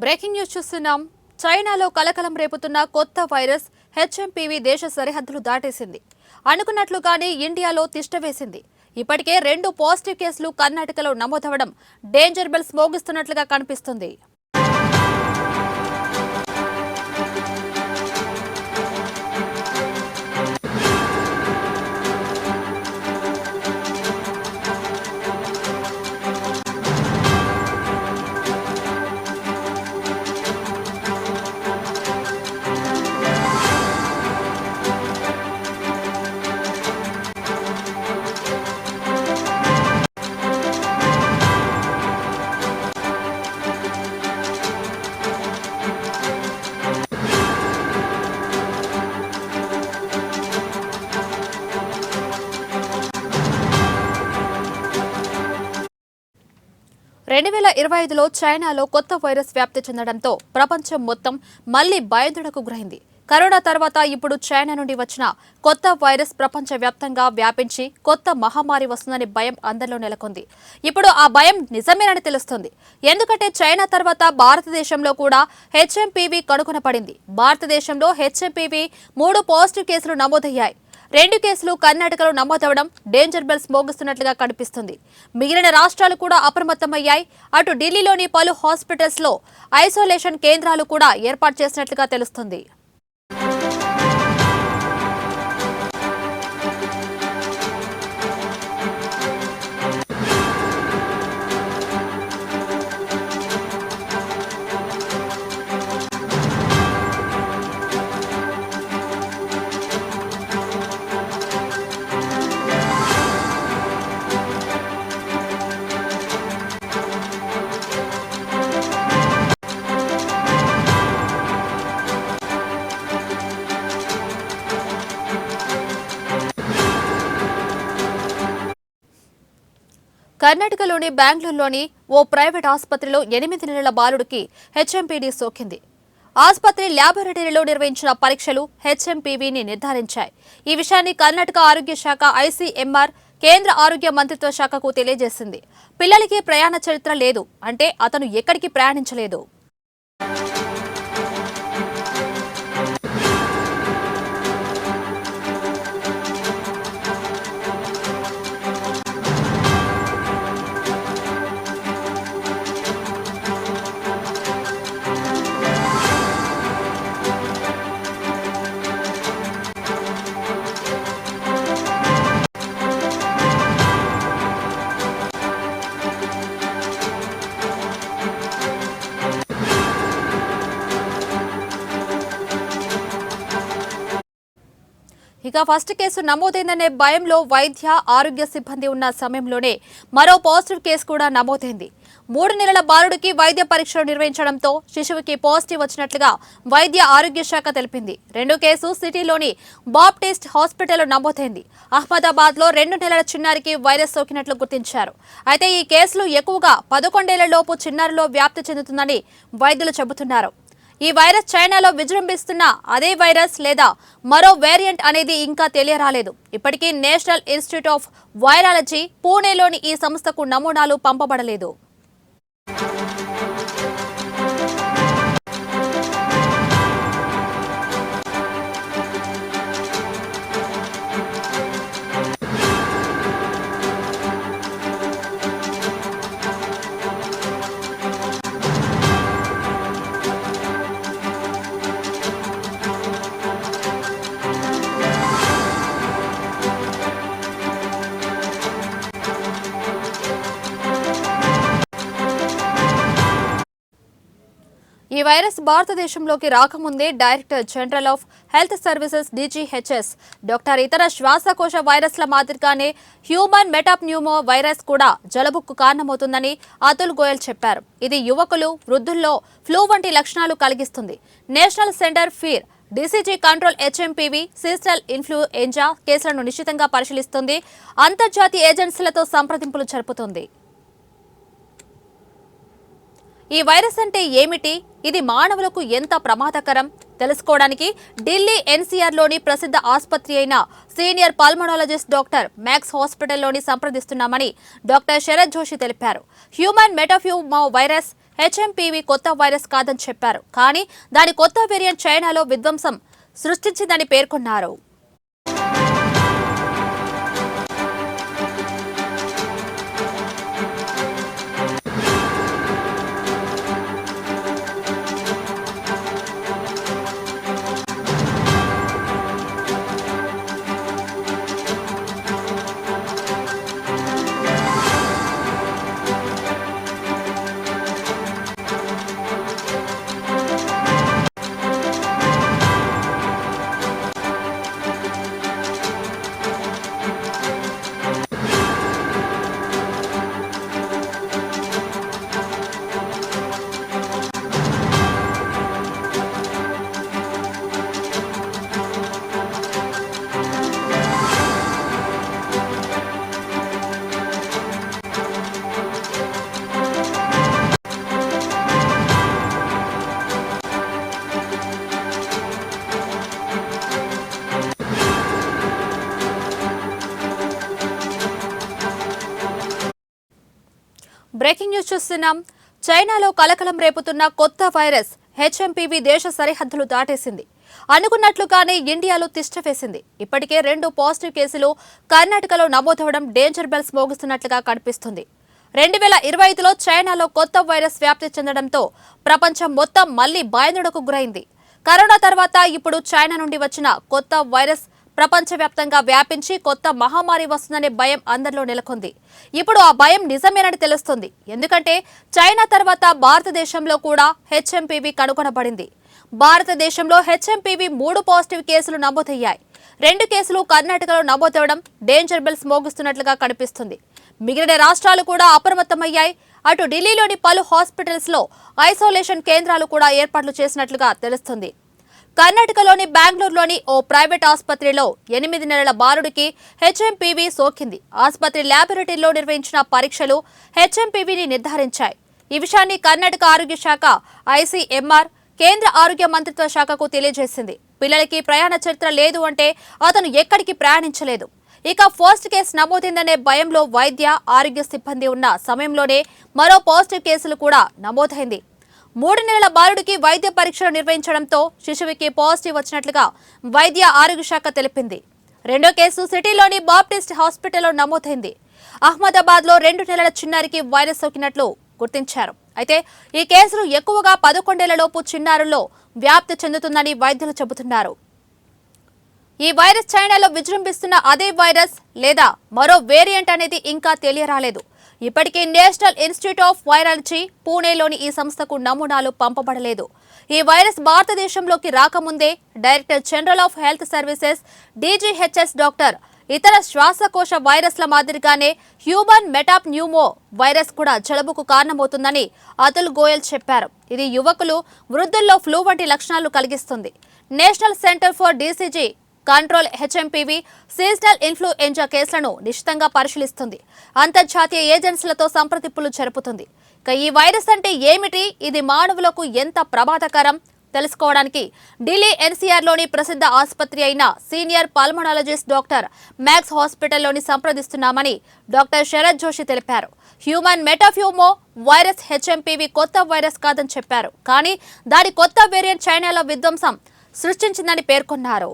Breaking news చూస్తున్నాం. చైనాలో కలకలం రేపుతున్న కొత్త వైరస్ హెచ్ఎంపీవీ దేశ సరిహద్దులు దాటేసింది. అనుకున్నట్లుగానే ఇండియాలో తిష్టవేసింది. ఇప్పటికే 2 పాజిటివ్ కేసులు కర్ణాటకలో నమోదవడం డేంజర్ బెల్స్ మోగిస్తున్నట్లుగా కనిపిస్తుంది. రెండు 2025లో చైనాలో కొత్త వైరస్ వ్యాప్తి చెందడంతో ప్రపంచం మొత్తం మళ్లీ భయాందోళనకు గురైంది. కరోనా తర్వాత ఇప్పుడు చైనా నుండి వచ్చిన కొత్త వైరస్ ప్రపంచవ్యాప్తంగా వ్యాపించి కొత్త మహమ్మారి వస్తుందని భయం అందరిలో నెలకొంది. ఇప్పుడు ఆ భయం నిజమేనని తెలుస్తుంది. ఎందుకంటే చైనా తర్వాత భారతదేశంలో కూడా హెచ్ఎంపీవీ కనుగొనపడింది. భారతదేశంలో హెచ్ఎంపీవీ 3 పాజిటివ్ కేసులు నమోదయ్యాయి. 2 కేసులు కర్ణాటకలో నమోదవడం డేంజర్ బెల్స్ మోగిస్తున్నట్లుగా కనిపిస్తుంది. మిగిలిన రాష్ట్రాలు కూడా అప్రమత్తమయ్యాయి. అటు ఢిల్లీలోని పలు హాస్పిటల్స్ లో ఐసోలేషన్ కేంద్రాలు కూడా ఏర్పాటు చేసినట్లుగా తెలుస్తుంది. కర్ణాటకలోని బెంగళూరులోని ఓ ప్రైవేట్ ఆసుపత్రిలో 8 నెలల బాలుడికి హెచ్ఎంపీవీ సోకింది. ఆసుపత్రి ల్యాబొరేటరీలో నిర్వహించిన పరీక్షలు హెచ్ఎంపీవీని నిర్ధారించాయి. ఈ విషయాన్ని కర్ణాటక ఆరోగ్య శాఖ ఐసీఎంఆర్ కేంద్ర ఆరోగ్య మంత్రిత్వ శాఖకు తెలియజేసింది. పిల్లలకి ప్రయాణ చరిత్ర లేదు అంటే అతను ఎక్కడికి ప్రయాణించలేదు. ఇక ఫస్ట్ కేసు నమోదైందనే భయంలో వైద్య ఆరోగ్య సిబ్బంది ఉన్న సమయంలోనే మరో పాజిటివ్ కేసు కూడా నమోదైంది. 3 నెలల బాలుడికి వైద్య పరీక్షలు నిర్వహించడంతో శిశువుకి పాజిటివ్ వచ్చినట్లుగా వైద్య ఆరోగ్య శాఖ తెలిపింది. 2 కేసు సిటీలోని బాప్టిస్ట్ హాస్పిటల్లో నమోదైంది. అహ్మదాబాద్ లో 2 నెలల చిన్నారికి వైరస్ సోకినట్లు గుర్తించారు. అయితే ఈ కేసులు ఎక్కువగా 11 ఏళ్లలోపు చిన్నారులో వ్యాప్తి చెందుతుందని వైద్యులు చెబుతున్నారు. ఈ వైరస్ చైనాలో విజృంభిస్తున్న అదే వైరస్ లేదా మరో వేరియంట్ అనేది ఇంకా తెలియరాలేదు. ఇప్పటికీ నేషనల్ ఇన్స్టిట్యూట్ ఆఫ్ వైరాలజీ పూణేలోని ఈ సంస్థకు నమూనాలు పంపబడలేదు. ఈ వైరస్ భారతదేశంలోకి రాకముందే director general of health services DGHS doctor ఇతర శ్వాసకోశ వైరస్ల మాదిరిగానే హ్యూమన్ మెటాప్న్యూమో వైరస్ కూడా జలుబుకు కారణమవుతుందని అతుల్ గోయల్ చెప్పారు. ఇది యువకులు, వృద్ధుల్లో ఫ్లూ వంటి లక్షణాలు కలిగిస్తుంది. National centre for disease control HMPV seasonal influenza కేసులను నిశ్చితంగా పరిశీలిస్తుంది. అంతర్జాతీయ ఏజెన్సీలతో సంప్రదింపులు జరుపుతుంది. ఈ వైరస్ అంటే ఏమిటి, ఇది మానవులకు ఎంత ప్రమాదకరం తెలుసుకోవడానికి ఢిల్లీ ఎన్సీఆర్లోని ప్రసిద్ధ ఆసుపత్రి అయిన సీనియర్ పల్మనాలజిస్ట్ డాక్టర్ మ్యాక్స్ హాస్పిటల్లోని సంప్రదిస్తున్నామని డాక్టర్ శరత్ జోషి తెలిపారు. హ్యూమన్ మెటాప్న్యూమో వైరస్ హెచ్ఎంపీవీ కొత్త వైరస్ కాదని చెప్పారు. కానీ దాని కొత్త వేరియంట్ చైనాలో విధ్వంసం సృష్టించిందని పేర్కొన్నారు. బ్రేకింగ్ న్యూస్ చూస్తున్నాం. చైనాలో కలకలం రేపుతున్న కొత్త వైరస్ హెచ్ఎంపీవీ దేశ సరిహద్దులు దాటేసింది. అనుకున్నట్లుగానే ఇండియాలో తిష్టవేసింది. ఇప్పటికే 2 పాజిటివ్ కేసులు కర్ణాటకలో నమోదవడం డేంజర్ బెల్స్ మోగిస్తున్నట్లుగా కనిపిస్తుంది. 2025లో చైనాలో కొత్త వైరస్ వ్యాప్తి చెందడంతో ప్రపంచం మొత్తం మళ్లీ భయాందోళనకు గురైంది. కరోనా తర్వాత ఇప్పుడు చైనా నుండి వచ్చిన కొత్త వైరస్ ప్రపంచవ్యాప్తంగా వ్యాపించి కొత్త మహమ్మారి వస్తుందనే భయం అందరిలో నెలకొంది. ఇప్పుడు ఆ భయం నిజమేనని తెలుస్తుంది. ఎందుకంటే చైనా తర్వాత భారతదేశంలో కూడా హెచ్ఎంపీవీ కనుగొనబడింది. భారతదేశంలో హెచ్ఎంపీవీ 3 పాజిటివ్ కేసులు నమోదయ్యాయి. 2 కేసులు కర్ణాటకలో నమోదవడం డేంజర్ బెల్స్ మోగిస్తున్నట్లుగా కనిపిస్తుంది. మిగిలిన రాష్ట్రాలు కూడా అప్రమత్తమయ్యాయి. అటు ఢిల్లీలోని పలు హాస్పిటల్స్ లో ఐసోలేషన్ కేంద్రాలు కూడా ఏర్పాట్లు చేసినట్లుగా తెలుస్తుంది. కర్ణాటకలోని బెంగళూరులోని ఓ ప్రైవేట్ ఆసుపత్రిలో 8 నెలల బాలుడికి హెచ్ఎంపీవీ సోకింది. ఆసుపత్రి ల్యాబొరేటరీలో నిర్వహించిన పరీక్షలు హెచ్ఎంపీవీని నిర్ధారించాయి. ఈ విషయాన్ని కర్ణాటక ఆరోగ్య శాఖ ఐసీఎంఆర్ కేంద్ర ఆరోగ్య మంత్రిత్వ శాఖకు తెలియజేసింది. పిల్లలకి ప్రయాణ చరిత్ర లేదు అంటే అతను ఎక్కడికి ప్రయాణించలేదు. ఇక ఫస్ట్ కేసు నమోదైందనే భయంలో వైద్య ఆరోగ్య సిబ్బంది ఉన్న సమయంలోనే మరో పాజిటివ్ కేసులు కూడా నమోదైంది. 3 నెలల బాలుడికి వైద్య పరీక్షలు నిర్వహించడంతో శిశువుకి పాజిటివ్ వచ్చినట్లుగా వైద్య ఆరోగ్య శాఖ తెలిపింది. 2వ కేసు సిటీలోని బాప్టిస్ట్ హాస్పిటల్లో నమోదైంది. అహ్మదాబాద్లో 2 నెలల చిన్నారికి వైరస్ సోకినట్లు గుర్తించారు. అయితే ఈ కేసులు ఎక్కువగా 11 ఏళ్లలోపు చిన్నారుల్లో వ్యాప్తి చెందుతుందని వైద్యులు చెబుతున్నారు. ఈ వైరస్ చైనాలో విజృంభిస్తున్న అదే వైరస్ లేదా మరో వేరియంట్ అనేది ఇంకా తెలియరాలేదు. ఇప్పటికీ నేషనల్ ఇన్స్టిట్యూట్ ఆఫ్ వైరాలజీ పూణేలోని ఈ సంస్థకు నమూనాలు పంపబడలేదు. ఈ వైరస్ భారతదేశంలోకి రాకముందే director general of health services DGHS doctor ఇతర శ్వాసకోశ వైరస్ల మాదిరిగానే హ్యూమన్ మెటాప్న్యూమో వైరస్ కూడా జలుబుకు కారణమవుతుందని అతుల్ గోయల్ చెప్పారు. ఇది యువకులు, వృద్ధుల్లో ఫ్లూ వంటి లక్షణాలు కలిగిస్తుంది. National centre for disease control HMPV seasonal influenza కేసులను నిశితంగా పరిశీలిస్తుంది. అంతర్జాతీయ ఏజెన్సీలతో సంప్రదింపులు జరుపుతుంది. ఇక ఈ వైరస్ అంటే ఏమిటి, ఇది మానవులకు ఎంత ప్రమాదకరం తెలుసుకోవడానికి ఢిల్లీ ఎన్సీఆర్లోని ప్రసిద్ధ ఆసుపత్రి అయిన సీనియర్ పల్మనాలజిస్ట్ డాక్టర్ మ్యాక్స్ హాస్పిటల్లోని సంప్రదిస్తున్నామని డాక్టర్ శరత్ జోషి తెలిపారు. హ్యూమన్ మెటాప్న్యూమో వైరస్ హెచ్ఎంపీవీ కొత్త వైరస్ కాదని చెప్పారు. కానీ దాని కొత్త వేరియంట్ చైనాలో విధ్వంసం సృష్టించిందని పేర్కొన్నారు.